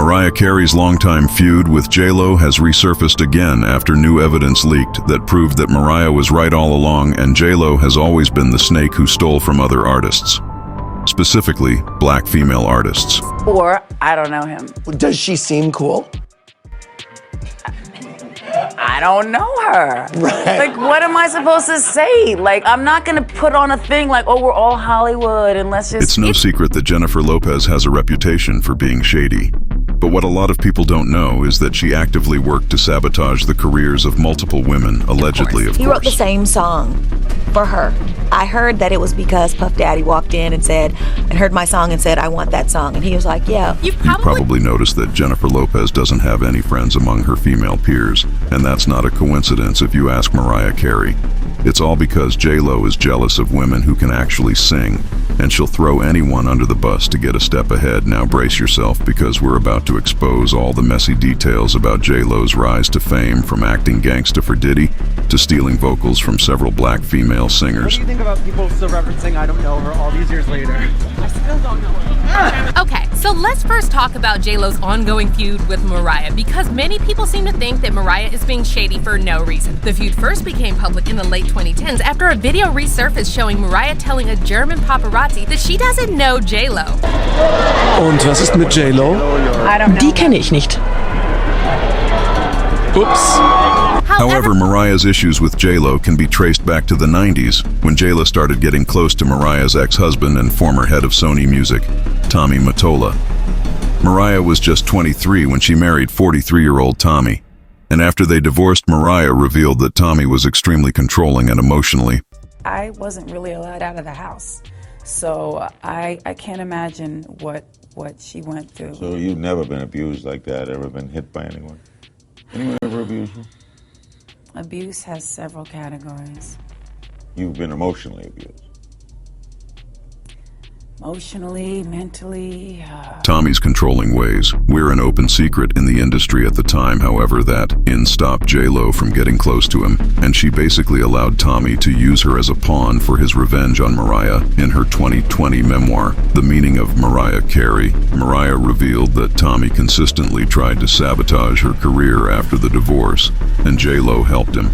Mariah Carey's longtime feud with J-Lo has resurfaced again after new evidence leaked that proved that Mariah was right all along and J-Lo has always been the snake who stole from other artists. Specifically, black female artists. Or, I don't know him. Does she seem cool? I don't know her. Right. Like, what am I supposed to say? Like, I'm not gonna put on a thing like, oh, we're all Hollywood and let's just... It's no secret that Jennifer Lopez has a reputation for being shady. But what a lot of people don't know is that she actively worked to sabotage the careers of multiple women, allegedly, of course. He wrote the same song for her. I heard that it was because Puff Daddy walked in and heard my song and said, I want that song. And he was like, yeah. You've probably noticed that Jennifer Lopez doesn't have any friends among her female peers, and that's not a coincidence if you ask Mariah Carey. It's all because J-Lo is jealous of women who can actually sing, and she'll throw anyone under the bus to get a step ahead. Now brace yourself, because we're about to expose all the messy details about J-Lo's rise to fame, from acting gangsta for Diddy to stealing vocals from several black female singers. What do you think about people still referencing I don't know her all these years later? I still don't know her. Okay, so let's first talk about J-Lo's ongoing feud with Mariah, because many people seem to think that Mariah is being shady for no reason. The feud first became public in the late 2010s after a video resurfaced showing Mariah telling a German paparazzi that she doesn't know J-Lo. Und was ist mit J-Lo? Die kenne ich nicht. Oops. However, Mariah's issues with J-Lo can be traced back to the 90s, when J-Lo started getting close to Mariah's ex-husband and former head of Sony Music, Tommy Mottola. Mariah was just 23 when she married 43-year-old Tommy, and after they divorced, Mariah revealed that Tommy was extremely controlling and emotionally. I wasn't really allowed out of the house, so I can't imagine what she went through. So you've never been abused like that, ever been hit by anyone? Anyone ever abused you? Abuse has several categories. You've been emotionally abused. Emotionally, mentally. Tommy's controlling ways were an open secret in the industry at the time, however, that stopped J-Lo from getting close to him, and she basically allowed Tommy to use her as a pawn for his revenge on Mariah. In her 2020 memoir, The Meaning of Mariah Carey, Mariah revealed that Tommy consistently tried to sabotage her career after the divorce, and J-Lo helped him.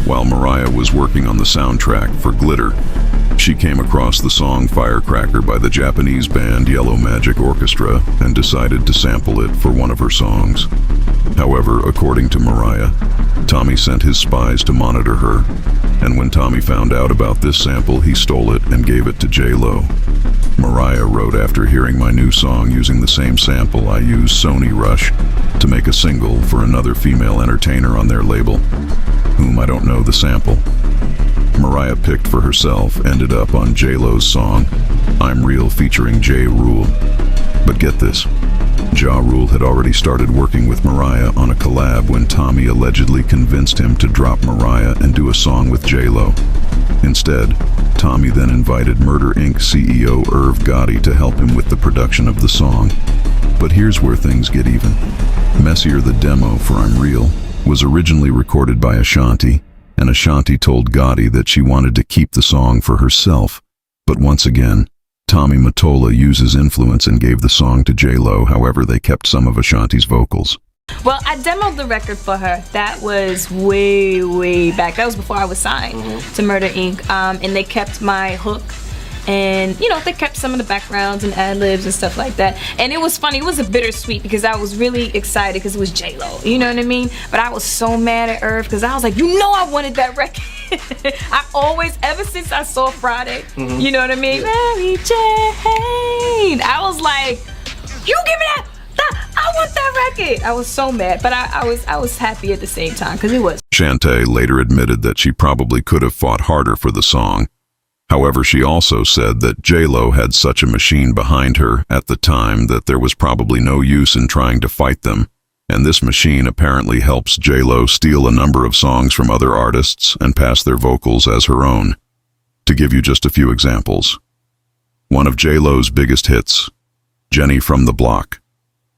While Mariah was working on the soundtrack for Glitter, she came across the song Firecracker by the Japanese band Yellow Magic Orchestra and decided to sample it for one of her songs. However, according to Mariah, Tommy sent his spies to monitor her, and when Tommy found out about this sample, he stole it and gave it to J-Lo. Mariah wrote, after hearing my new song using the same sample, I used Sony Rush to make a single for another female entertainer on their label, whom I don't know the sample. Mariah picked for herself ended up on J-Lo's song, I'm Real featuring Ja Rule. But get this, Ja Rule had already started working with Mariah on a collab when Tommy allegedly convinced him to drop Mariah and do a song with J-Lo. Instead, Tommy then invited Murder Inc. CEO Irv Gotti to help him with the production of the song. But here's where things get even. Messier, the demo for I'm Real, was originally recorded by Ashanti, and Ashanti told Gotti that she wanted to keep the song for herself. But once again, Tommy Mottola uses influence and gave the song to J-Lo, however they kept some of Ashanti's vocals. Well, I demoed the record for her. That was way back. That was before I was signed to Murder Inc. And they kept my hook. And, you know, they kept some of the backgrounds and ad-libs and stuff like that. And it was funny. It was a bittersweet because I was really excited because it was J-Lo. You know what I mean? But I was so mad at Irv because I was like, you know I wanted that record. I always, ever since I saw Friday, you know what I mean? Mary Jane. I was like, you give me that. I want that record. I was so mad, but I was happy at the same time because it was. Shantae later admitted that she probably could have fought harder for the song. However, she also said that J-Lo had such a machine behind her at the time that there was probably no use in trying to fight them, and this machine apparently helps J-Lo steal a number of songs from other artists and pass their vocals as her own. To give you just a few examples, one of J-Lo's biggest hits, Jenny from the Block,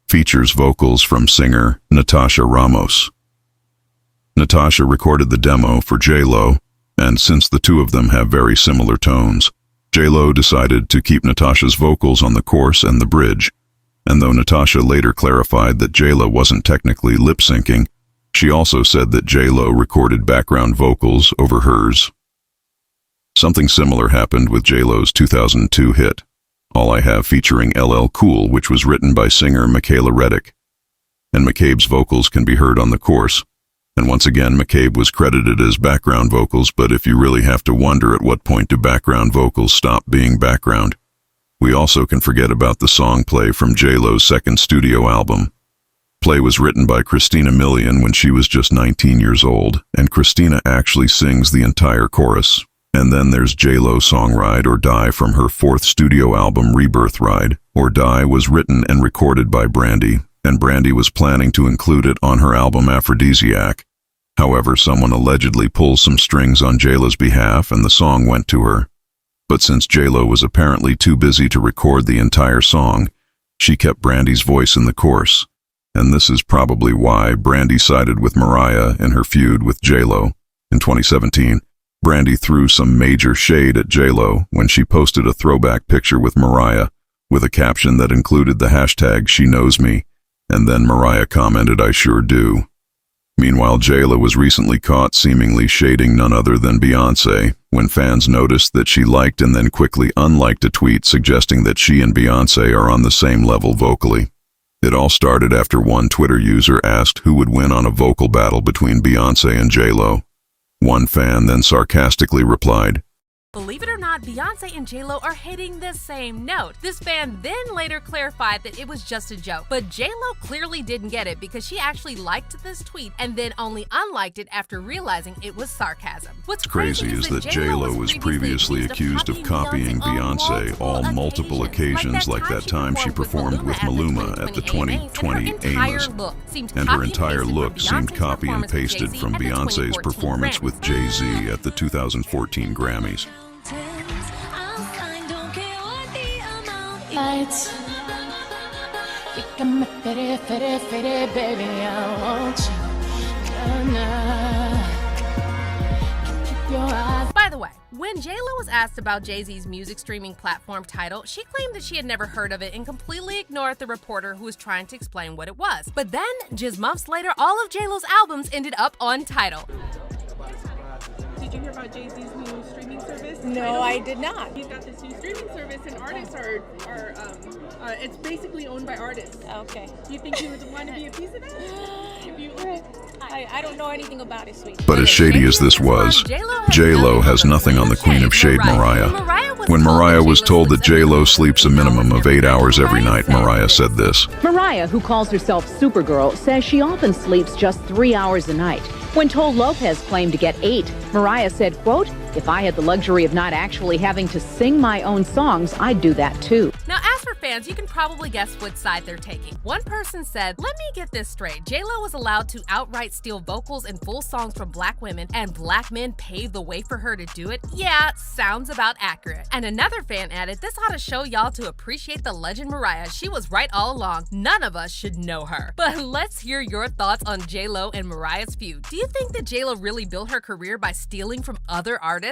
features vocals from singer Natasha Ramos. Natasha recorded the demo for J-Lo, and since the two of them have very similar tones, J-Lo decided to keep Natasha's vocals on the chorus and the bridge. And though Natasha later clarified that J-Lo wasn't technically lip-syncing, she also said that J-Lo recorded background vocals over hers. Something similar happened with J-Lo's 2002 hit, All I Have, featuring LL Cool, which was written by singer Michaela Reddick. And McCabe's vocals can be heard on the chorus. And once again, McCabe was credited as background vocals, but if you really have to wonder at what point do background vocals stop being background. We also can forget about the song Play from J-Lo's second studio album. Play was written by Christina Milian when she was just 19 years old, and Christina actually sings the entire chorus. And then there's J-Lo's song Ride or Die from her fourth studio album Rebirth. Ride or Die was written and recorded by Brandy, and Brandy was planning to include it on her album Aphrodisiac. However, someone allegedly pulled some strings on J-Lo's behalf and the song went to her. But since J-Lo was apparently too busy to record the entire song, she kept Brandy's voice in the chorus. And this is probably why Brandy sided with Mariah in her feud with J-Lo. In 2017, Brandy threw some major shade at J-Lo when she posted a throwback picture with Mariah with a caption that included the hashtag #SheKnowsMe, and then Mariah commented, "I sure do." Meanwhile, J-Lo was recently caught seemingly shading none other than Beyoncé when fans noticed that she liked and then quickly unliked a tweet suggesting that she and Beyoncé are on the same level vocally. It all started after one Twitter user asked who would win on a vocal battle between Beyoncé and J-Lo. One fan then sarcastically replied, Believe it or not, Beyoncé and J-Lo are hitting the same note. This fan then later clarified that it was just a joke, but J-Lo clearly didn't get it because she actually liked this tweet and then only unliked it after realizing it was sarcasm. What's Crazy is that J-Lo was previously accused of copying Beyoncé on multiple occasions, like that time she performed with Maluma at the 2020 AMAs, and her entire look seemed copy and pasted from Beyoncé's performance with Jay-Z at the 2014 Grammys. Lights. You got me fitty, fitty, fitty, baby, I want you. Keep your eyes. By the way, when J-Lo was asked about Jay-Z's music streaming platform Tidal, she claimed that she had never heard of it and completely ignored the reporter who was trying to explain what it was. But then, just months later, all of J-Lo's albums ended up on Tidal. Did you hear about Jay-Z's new streaming service? No, Tidal? I did not. He's got this new streaming service, and artists are it's basically owned by artists. Okay. Do you think you would want to be a piece of that? If you, I don't know anything about it, sweetie. But as shady as this was, J-Lo has nothing on the Queen of Shade, Mariah. When Mariah was told that J-Lo sleeps a minimum of 8 hours every night, Mariah said this. Mariah, who calls herself Supergirl, says she often sleeps just 3 hours a night. When told Lopez claimed to get 8, Mariah said, quote, "If I had the luxury of not actually having to sing my own songs, I'd do that too." Now, as for fans, you can probably guess what side they're taking. One person said, "Let me get this straight. J-Lo was allowed to outright steal vocals and full songs from black women, and black men paved the way for her to do it? Yeah, sounds about accurate." And another fan added, "This ought to show y'all to appreciate the legend Mariah. She was right all along. None of us should know her." But let's hear your thoughts on J-Lo and Mariah's feud. Do you think that J-Lo really built her career by stealing from other artists?